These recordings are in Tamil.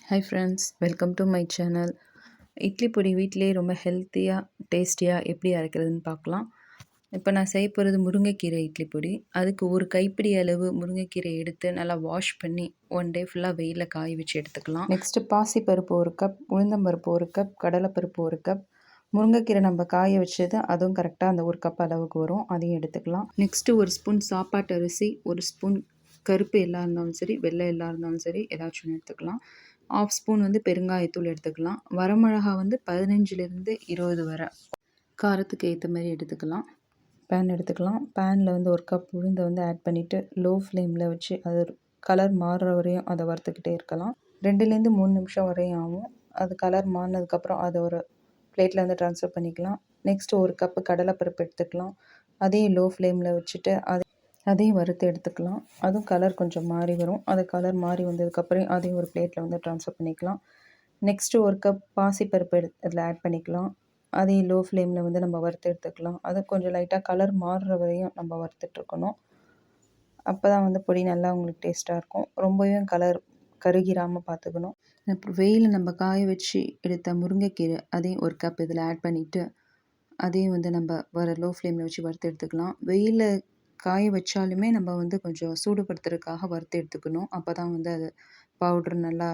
Hi friends, welcome to my channel. Idli பொடி வீட்டிலேயே ரொம்ப ஹெல்த்தியாக டேஸ்டியாக எப்படி அரைக்கிறதுன்னு பார்க்கலாம். இப்போ நான் செய்ய போகிறது முருங்கைக்கீரை இட்லி பொடி. அதுக்கு ஒரு கைப்பிடி அளவு முருங்கைக்கீரை எடுத்து நல்லா வாஷ் பண்ணி 1 டே ஃபுல்லாக வெயிலில் காய வச்சு எடுத்துக்கலாம். நெக்ஸ்ட்டு பாசிப்பருப்பு 1 கப், உளுந்தம்பருப்பு 1 கப், கடலைப்பருப்பு 1 கப், முருங்கைக்கீரை நம்ம காய வச்சது அதுவும் கரெக்டாக அந்த 1 கப் அளவுக்கு வரும், அதையும் எடுத்துக்கலாம். நெக்ஸ்ட்டு 1 ஸ்பூன் சாப்பாட்டு அரிசி, 1 ஸ்பூன் கருப்பு எள்ளா இருந்தாலும் சரி, வெள்ளை எள்ளா இருந்தாலும் சரி, ஏதாச்சும் ஒன்று எடுத்துக்கலாம். 1/2 ஸ்பூன் பெருங்காயத்தூள் எடுத்துக்கலாம். வரமிளகா 15லேருந்து 20 வரை காரத்துக்கு ஏற்ற மாதிரி எடுத்துக்கலாம். பேன் எடுத்துக்கலாம். பேனில் 1 கப் உளுந்தை ஆட் பண்ணிவிட்டு லோ ஃப்ளேமில் வச்சு அது கலர் மாறுற வரையும் அதை வறுத்துக்கிட்டே இருக்கலாம். 2லேருந்து 3 நிமிஷம் வரையும் ஆகும். அது கலர் மாறினதுக்கப்புறம் அதை ஒரு பிளேட்டில் ட்ரான்ஸ்ஃபர் பண்ணிக்கலாம். நெக்ஸ்ட்டு 1 கப்பு கடலைப்பருப்பு எடுத்துக்கலாம். அதையும் லோ ஃப்ளேமில் வச்சுட்டு அதையும் வறுத்து எடுத்துக்கலாம். அதுவும் கலர் கொஞ்சம் மாறி வரும். அது கலர் மாறி வந்ததுக்கப்புறம் அதையும் ஒரு பிளேட்டில் ட்ரான்ஸ்ஃபர் பண்ணிக்கலாம். நெக்ஸ்ட்டு 1 கப் பாசிப்பருப்பு அதில் ஆட் பண்ணிக்கலாம். அதையும் லோ ஃப்ளேமில் நம்ம வறுத்து எடுத்துக்கலாம். அது கொஞ்சம் லைட்டாக கலர் மாறுற வரையும் நம்ம வறுத்துட்ருக்கணும். அப்போ தான் பொடி நல்லா உங்களுக்கு டேஸ்ட்டாக இருக்கும். ரொம்பவும் கலர் கருகிராமல் பார்த்துக்கணும். அப்புறம் வெயிலில் நம்ம காய வச்சு எடுத்த முருங்கைக்கீரை அதையும் 1 கப் இதில் ஆட் பண்ணிவிட்டு அதையும் நம்ம லோ ஃப்ளேமில் வச்சு வறுத்து எடுத்துக்கலாம். வெயிலில் காய வச்சாலுமே நம்ம கொஞ்சம் சூடுபடுத்துறதுக்காக வறுத்து எடுத்துக்கணும். அப்போ தான் அது பவுட்ரு நல்லா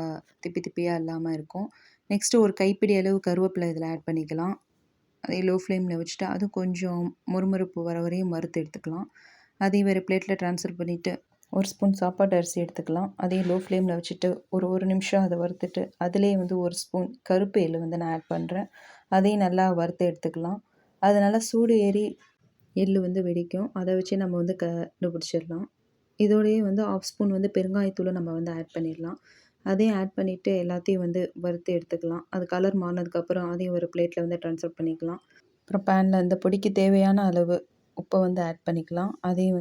திப்பி திப்பியாக இல்லாமல் இருக்கும். நெக்ஸ்ட்டு 1 கைப்பிடி அளவு கருவேப்பிலை இதில் ஆட் பண்ணிக்கலாம். அதை லோ ஃப்ளேமில் வச்சுட்டு அது கொஞ்சம் மொறுமொறுப்பு வர வரையும் வறுத்து எடுத்துக்கலாம். அதையும் வேறு பிளேட்டில் ட்ரான்ஸ்ஃபர் பண்ணிவிட்டு 1 ஸ்பூன் சாப்பாட்டு அரிசி எடுத்துக்கலாம். அதையும் லோ ஃப்ளேமில் வச்சுட்டு ஒரு நிமிஷம் அதை வறுத்துட்டு அதிலேயே 1 ஸ்பூன் கருப்பு எள்ளு நான் ஆட் பண்ணுறேன். அதையும் நல்லா வறுத்து எடுத்துக்கலாம். அது நல்லா சூடு ஏறி எள்ளு வெடிக்கும். அதை வச்சு நம்ம கண்டுபிடிச்சிடலாம். இதோடையே 1/2 ஸ்பூன் பெருங்காயத்தூளை நம்ம ஆட் பண்ணிடலாம். அதையும் ஆட் பண்ணிவிட்டு எல்லாத்தையும் வறுத்து எடுத்துக்கலாம். அது கலர் மாறினதுக்கப்புறம் அதையும் ஒரு பிளேட்டில் ட்ரான்ஸ்ஃபர் பண்ணிக்கலாம். அப்புறம் பேனில் இந்த பொடிக்கு தேவையான அளவு உப்பை ஆட் பண்ணிக்கலாம். அதையும்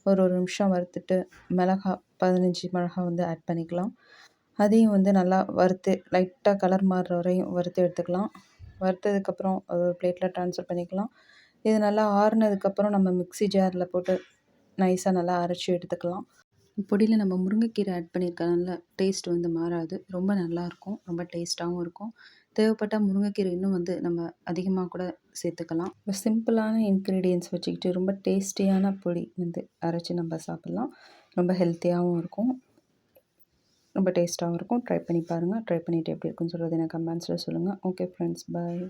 ஒரு நிமிஷம் வறுத்துட்டு 15 மிளகா ஆட் பண்ணிக்கலாம். அதையும் நல்லா வறுத்து லைட்டாக கலர் மாறுற வரையும் வறுத்து எடுத்துக்கலாம். வறுத்ததுக்கப்புறம் அது ஒரு பிளேட்டில் ட்ரான்ஸ்ஃபர் பண்ணிக்கலாம். இது நல்லா ஆறுனதுக்கப்புறம் நம்ம மிக்ஸி ஜாரில் போட்டு நைஸாக நல்லா அரைச்சி எடுத்துக்கலாம். பொடியில் நம்ம முருங்கைக்கீரை ஆட் பண்ணியிருக்கனால டேஸ்ட் மாறாது. ரொம்ப நல்லாயிருக்கும். ரொம்ப டேஸ்ட்டாகவும் இருக்கும். தேவைப்பட்டால் முருங்கைக்கீரை இன்னும் நம்ம அதிகமாக கூட சேர்த்துக்கலாம். ஒரு சிம்பிளான இன்க்ரீடியன்ட்ஸ் வச்சுக்கிட்டு ரொம்ப டேஸ்டியான பொடி அரைச்சி நம்ம சாப்பிட்லாம். ரொம்ப ஹெல்த்தியாகவும் இருக்கும். ரொம்ப டேஸ்ட்டாகவும் இருக்கும். ட்ரை பண்ணி பாருங்கள். ட்ரை பண்ணிவிட்டு எப்படி இருக்குன்னு சொல்கிறது எனக்கு கமெண்ட்ஸில் சொல்லுங்கள். ஓகே ஃப்ரெண்ட்ஸ், பாய்.